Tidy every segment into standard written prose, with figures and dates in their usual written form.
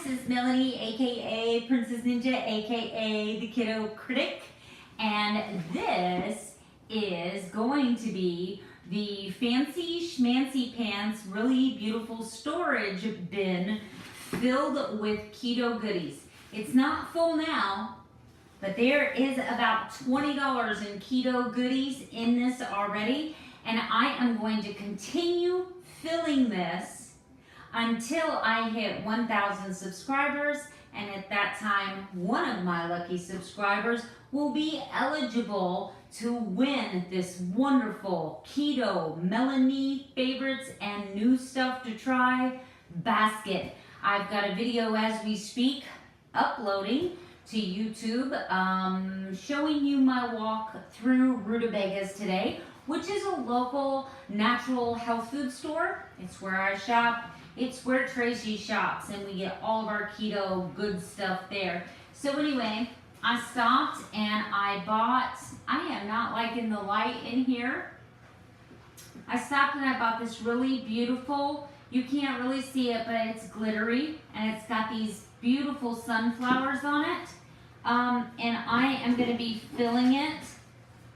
Princess Melanie, aka Princess Ninja, aka the Keto Critic, and this is going to be the fancy schmancy pants, really beautiful storage bin filled with keto goodies. It's not full now, but there is about $20 in keto goodies in this already, and I am going to continue filling this until I hit 1,000 subscribers, and at that time, one of my lucky subscribers will be eligible to win this wonderful keto Melanie favorites and new stuff to try basket. I've got a video as we speak uploading to YouTube showing you my walk through Rutabagas today, which is a local natural health food store. It's where I shop. It's where Tracy shops, and we get all of our keto good stuff there. So anyway, I stopped and I bought, I am not liking the light in here. I stopped and I bought this really beautiful, you can't really see it, but it's glittery, and it's got these beautiful sunflowers on it. And I am going to be filling it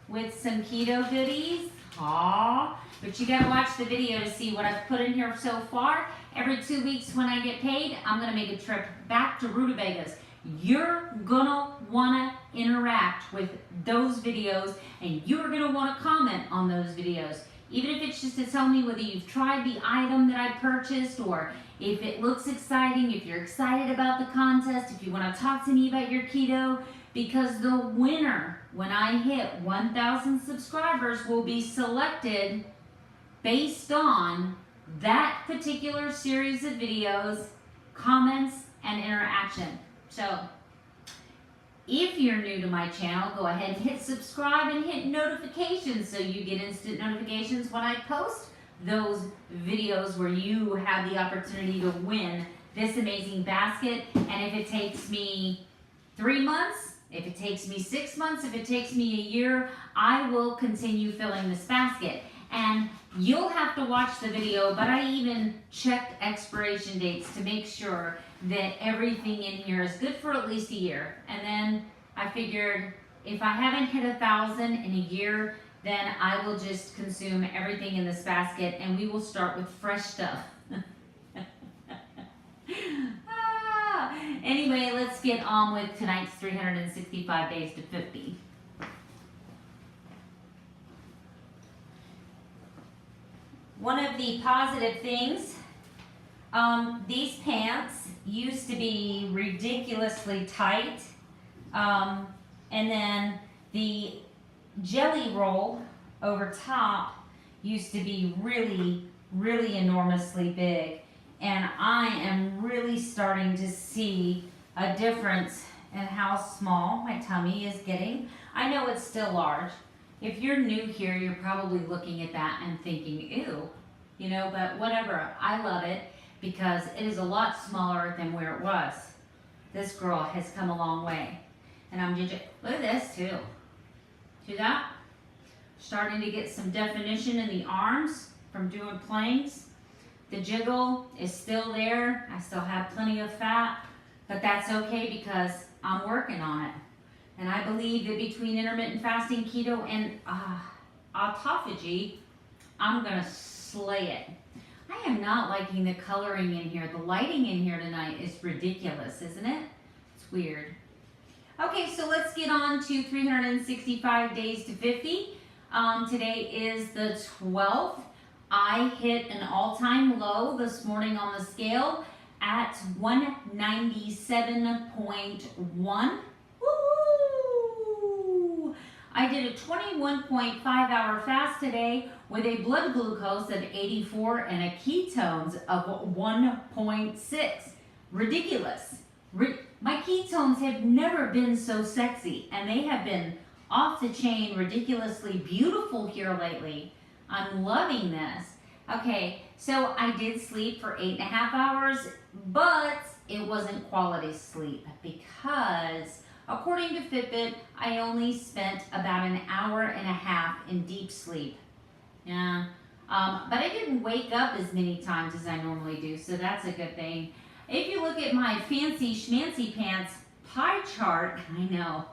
with some keto goodies. Aww. But you got to watch the video to see what I've put in here so far. Every 2 weeks when I get paid, I'm going to make a trip back to Rutabagas. You're going to want to interact with those videos, and you're going to want to comment on those videos. Even if it's just to tell me whether you've tried the item that I purchased, or if it looks exciting, if you're excited about the contest, if you want to talk to me about your keto, because the winner, when I hit 1,000 subscribers, will be selected based on that particular series of videos, comments, and interaction. So, if you're new to my channel, go ahead and hit subscribe and hit notifications so you get instant notifications when I post those videos where you have the opportunity to win this amazing basket. And if it takes me 3 months, if it takes me 6 months, if it takes me a year, I will continue filling this basket. And you'll have to watch the video, but I even checked expiration dates to make sure that everything in here is good for at least a year. And then I figured if I haven't hit 1,000 in a year, then I will just consume everything in this basket, and we will start with fresh stuff. Anyway, let's get on with tonight's 365 days to 50. One of the positive things, these pants used to be ridiculously tight, and then the jelly roll over top used to be really, really enormously big, and I am really starting to see a difference in how small my tummy is getting. I know it's still large. If you're new here, you're probably looking at that and thinking, ew, you know, but whatever. I love it because it is a lot smaller than where it was. This girl has come a long way. And I'm just, look at this too. See that? Starting to get some definition in the arms from doing planks. The jiggle is still there. I still have plenty of fat, but that's okay because I'm working on it. And I believe that between intermittent fasting, keto, and autophagy, I'm going to slay it. I am not liking the coloring in here. The lighting in here tonight is ridiculous, isn't it? It's weird. Okay, so let's get on to 365 days to 50. Today is the 12th. I hit an all-time low this morning on the scale at 197.1. Woo! I did a 21.5-hour fast today with a blood glucose of 84 and a ketones of 1.6. Ridiculous. My ketones have never been so sexy, and they have been off the chain, ridiculously beautiful here lately. I'm loving this. Okay, so I did sleep for 8.5 hours, but it wasn't quality sleep because according to Fitbit, I only spent about an hour and a half in deep sleep. Yeah, but I didn't wake up as many times as I normally do, so that's a good thing. if you look at my fancy schmancy pants pie chart, I know,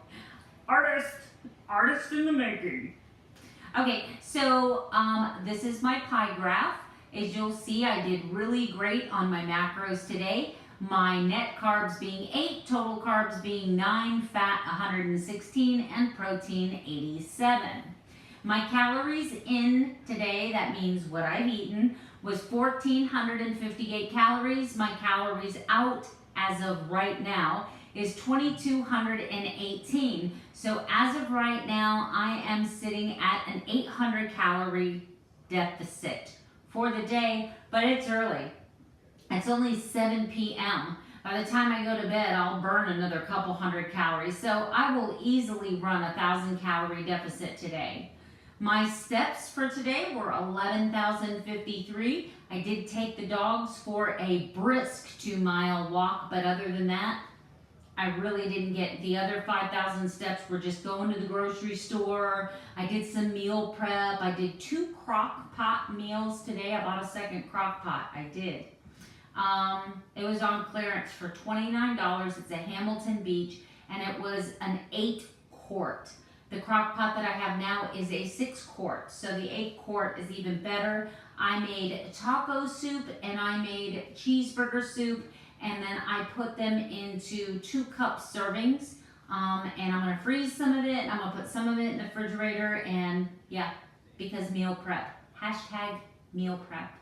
artist in the making. Okay, so this is my pie graph. As you'll see, I did really great on my macros today. My net carbs being 8, total carbs being 9, fat 116, and protein 87. My calories in today, that means what I've eaten, was 1,458 calories. My calories out as of right now is 2,218. So as of right now, I am sitting at an 800 calorie deficit for the day, but it's early. It's only 7 p.m. By the time I go to bed, I'll burn another couple hundred calories. So I will easily run 1,000 calorie deficit today. My steps for today were 11,053. I did take the dogs for a brisk 2-mile walk, but other than that, I really didn't get the other 5,000 steps. Were just going to the grocery store. I did some meal prep. I did 2 crock pot meals today. I bought a second crock pot. I did. It was on clearance for $29. It's a Hamilton Beach, and it was an 8-quart. The crock pot that I have now is a 6-quart, so the 8-quart is even better. I made taco soup and I made cheeseburger soup, and then I put them into 2-cup servings. And I'm gonna freeze some of it, and I'm gonna put some of it in the refrigerator, and yeah, because meal prep. Hashtag meal prep.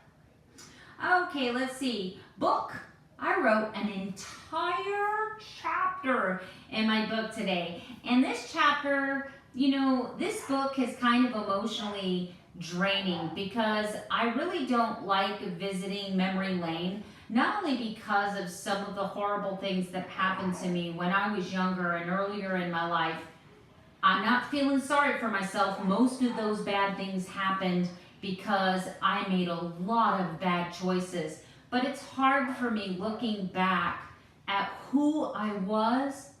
Okay, let's see. Book. I wrote an entire chapter in my book today. And this chapter, you know, this book is kind of emotionally draining because I really don't like visiting memory lane, not only because of some of the horrible things that happened to me when I was younger and earlier in my life. I'm not feeling sorry for myself. Most of those bad things happened because I made a lot of bad choices. But it's hard for me looking back at who I was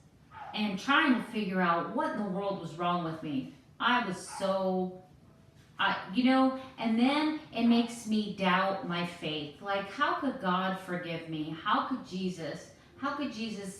and trying to figure out what in the world was wrong with me. I was so, you know, and then it makes me doubt my faith. Like, how could God forgive me? How could Jesus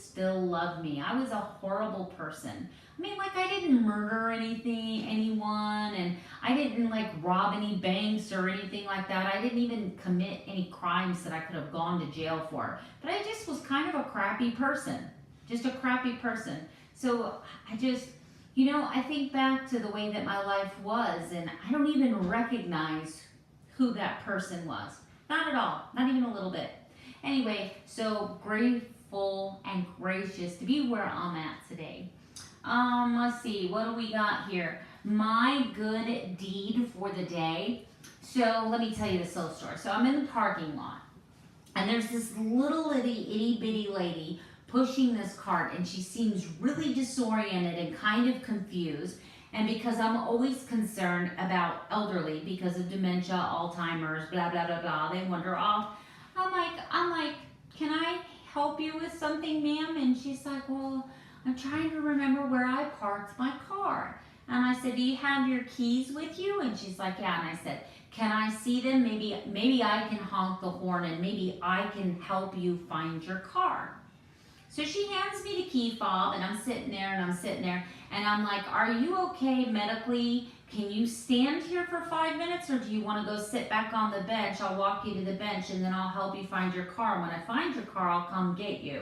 still love me? I was a horrible person. I mean, like, I didn't murder anyone, and I didn't like rob any banks or anything like that. I didn't even commit any crimes that I could have gone to jail for. But I just was kind of a crappy person, just a crappy person. So I just, you know, I think back to the way that my life was, and I don't even recognize who that person was. Not at all, not even a little bit. Anyway, so grateful and gracious to be where I'm at today. Let's see, what do we got here? My good deed for the day. So let me tell you this little story. So I'm in the parking lot, and there's this little itty bitty lady pushing this cart, and she seems really disoriented and kind of confused. And because I'm always concerned about elderly because of dementia, Alzheimer's, blah, blah, blah, blah, they wander off. I'm like, can I help you with something, ma'am? And she's like, well, I'm trying to remember where I parked my car. And I said, do you have your keys with you? And she's like, yeah. And I said, can I see them? Maybe I can honk the horn and maybe I can help you find your car. So she hands me the key fob, and I'm sitting there and I'm like, are you okay medically? Can you stand here for 5 minutes, or do you want to go sit back on the bench? I'll walk you to the bench and then I'll help you find your car. When I find your car, I'll come get you.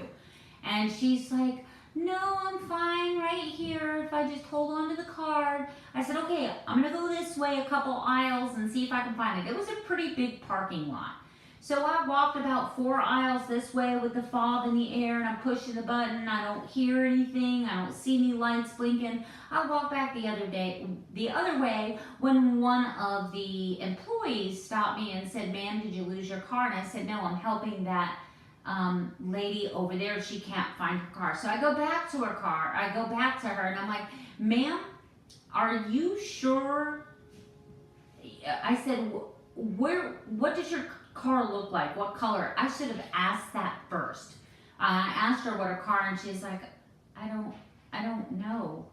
And she's like, no, I'm fine right here if I just hold on to the card. I said, okay, I'm gonna go this way a couple aisles and see if I can find it. It was a pretty big parking lot. So I walked about 4 aisles this way with the fob in the air, and I'm pushing the button. I don't hear anything. I don't see any lights blinking. I walked back the other way when one of the employees stopped me and said, ma'am, did you lose your car? And I said, no, I'm helping that lady over there. She can't find her car. So I go back to her car. I go back to her, and I'm like, ma'am, are you sure? I said, what does your car look like? What color? I should have asked that first. I asked her what her car, and she's like, I don't know.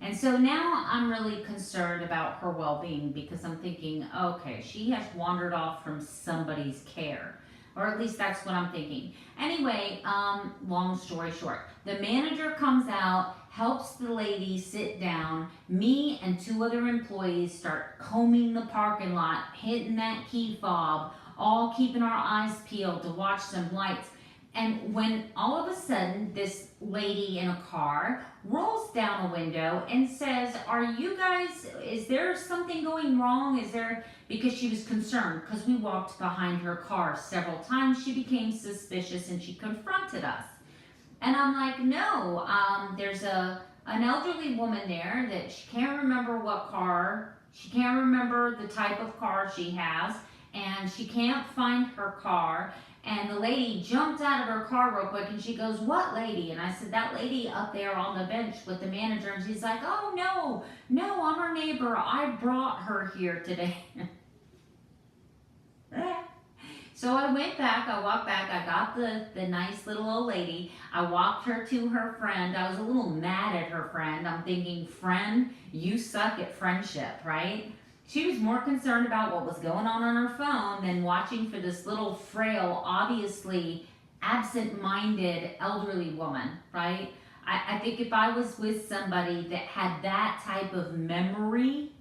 And so now I'm really concerned about her well-being because I'm thinking, okay, she has wandered off from somebody's care. Or at least that's what I'm thinking. Anyway, long story short, the manager comes out, helps the lady sit down. Me and two other employees start combing the parking lot, hitting that key fob, all keeping our eyes peeled to watch some lights. And when all of a sudden this lady in a car rolls down a window and says, "Are you guys, is there something going wrong? Is there," because she was concerned because we walked behind her car several times. She became suspicious and she confronted us. And I'm like, "No, there's an elderly woman there that she can't remember what car, she can't remember the type of car she has, and she can't find her car." And the lady jumped out of her car real quick and she goes, "What lady?" And I said, "That lady up there on the bench with the manager." And she's like, "Oh, no, I'm her neighbor. I brought her here today." So I went back, I walked back, I got the nice little old lady. I walked her to her friend. I was a little mad at her friend. I'm thinking, "Friend, you suck at friendship," right? She was more concerned about what was going on her phone than watching for this little frail, obviously absent-minded elderly woman, right? I think if I was with somebody that had that type of memory,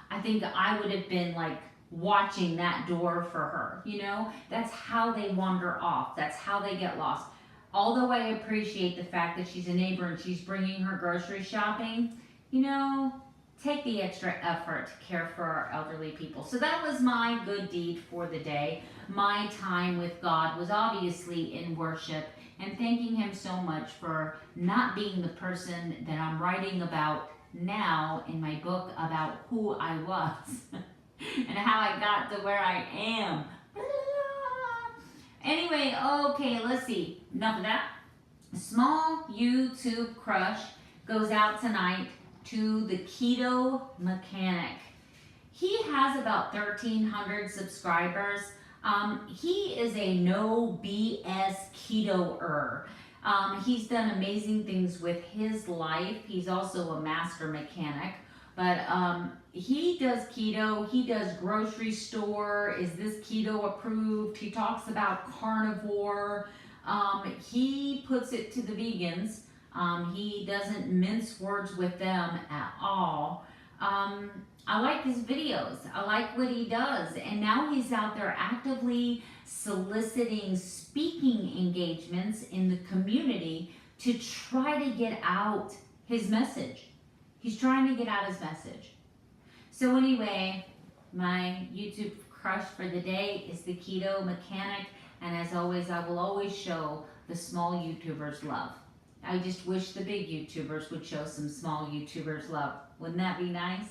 I think I would have been like watching that door for her, you know? That's how they wander off. That's how they get lost. Although I appreciate the fact that she's a neighbor and she's bringing her grocery shopping, you know, take the extra effort to care for our elderly people. So that was my good deed for the day. My time with God was obviously in worship and thanking Him so much for not being the person that I'm writing about now in my book about who I was and how I got to where I am. Anyway, okay, let's see. Enough of that. Small YouTube crush goes out tonight to the Keto Mechanic. He has about 1,300 subscribers. He is a no BS ketoer. He's done amazing things with his life. He's also a master mechanic. But he does keto, he does grocery store, is this keto approved? He talks about carnivore. He puts it to the vegans. He doesn't mince words with them at all. I like his videos. I like what he does. And now he's out there actively soliciting speaking engagements in the community to try to get out his message. He's trying to get out his message. So anyway, my YouTube crush for the day is the Keto Mechanic. And as always, I will always show the small YouTubers love. I just wish the big YouTubers would show some small YouTubers love. Wouldn't that be nice?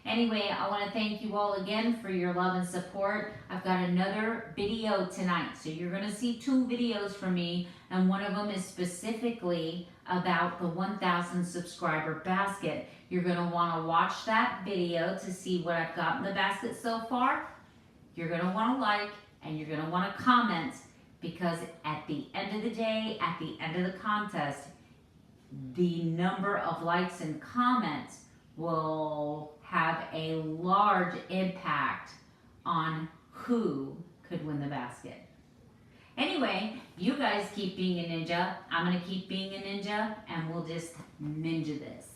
Anyway, I want to thank you all again for your love and support. I've got another video tonight. So you're going to see 2 videos from me. And one of them is specifically about the 1,000 subscriber basket. You're going to want to watch that video to see what I've got in the basket so far. You're going to want to like and you're going to want to comment. Because at the end of the day, at the end of the contest, the number of likes and comments will have a large impact on who could win the basket. Anyway, you guys keep being a ninja. I'm going to keep being a ninja, and we'll just ninja this.